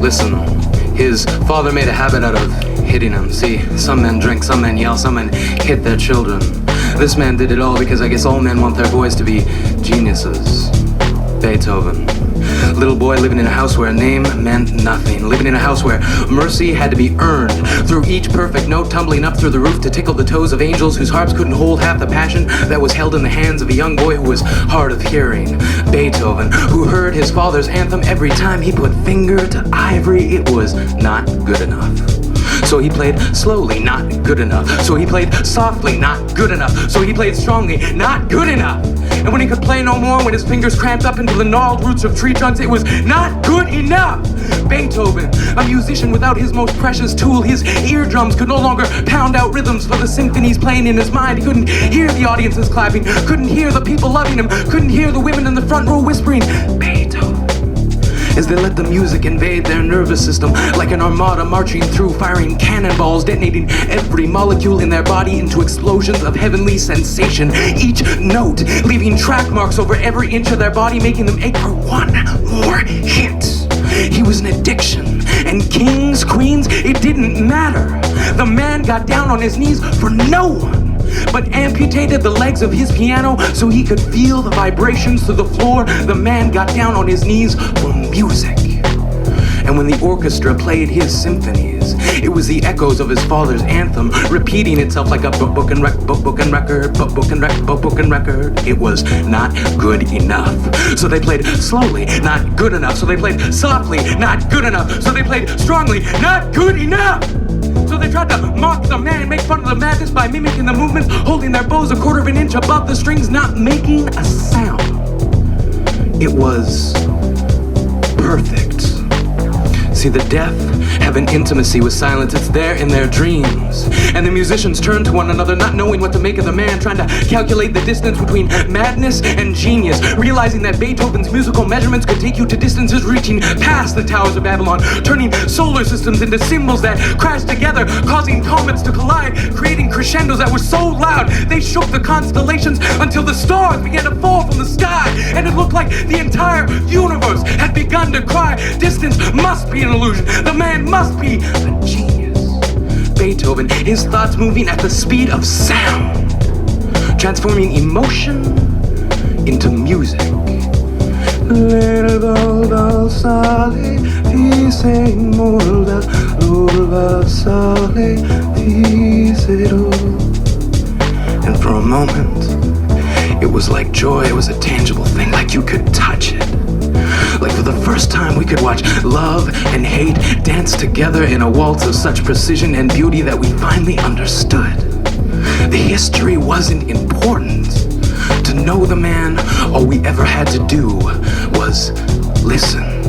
Listen, his father made a habit out of hitting him. See, some men drink, some men yell, some men hit their children. This man did it all because I guess all men want their boys to be geniuses. Beethoven. Little boy living in a house where a name meant nothing. Living in a house where mercy had to be earned through each perfect note tumbling up through the roof to tickle the toes of angels whose harps couldn't hold half the passion that was held in the hands of a young boy who was hard of hearing. Beethoven, who heard his father's anthem every time he put finger to ivory. It was not good enough. So he played slowly, not good enough. So he played softly, not good enough. So he played strongly, not good enough. And when he could play no more, when his fingers cramped up into the gnarled roots of tree trunks, it was not good enough. Beethoven, a musician without his most precious tool, his eardrums could no longer pound out rhythms for the symphonies playing in his mind. He couldn't hear the audiences clapping, couldn't hear the people loving him, couldn't hear the women in the front row whispering, Beethoven, as they let the music invade their nervous system like an armada marching through, firing cannonballs, detonating every molecule in their body into explosions of heavenly sensation. Each note leaving track marks over every inch of their body, making them ache for one more hit. He was an addiction, and kings, queens, it didn't matter. The man got down on his knees for no one, but amputated the legs of his piano so he could feel the vibrations through the floor. The man got down on his knees for music. And when the orchestra played his symphonies, it was the echoes of his father's anthem repeating itself like a book and record. It was not good enough. So they played slowly, not good enough. So they played softly, not good enough. So they played strongly, not good enough. So they tried to mock the man, make fun of the madness by mimicking the movements, holding their bows a quarter of an inch above the strings, not making a sound. It was perfect. See, the deaf have an intimacy with silence. It's there in their dreams. And the musicians turn to one another, not knowing what to make of the man, trying to calculate the distance between madness and genius, realizing that Beethoven's musical measurements could take you to distances reaching past the towers of Babylon, turning solar systems into symbols that crashed together, causing comets to collide, creating crescendos that were so loud they shook the constellations until the stars began to fall from the sky, and it looked like the entire universe had begun to cry. Distance must be an illusion. The man must be a genius. Beethoven, his thoughts moving at the speed of sound, transforming emotion into music. And for a moment, it was like joy. It was a tangible thing, like you could touch it. Like for the first time we could watch love and hate dance together in a waltz of such precision and beauty that we finally understood. The history wasn't important. To know the man, all we ever had to do was listen.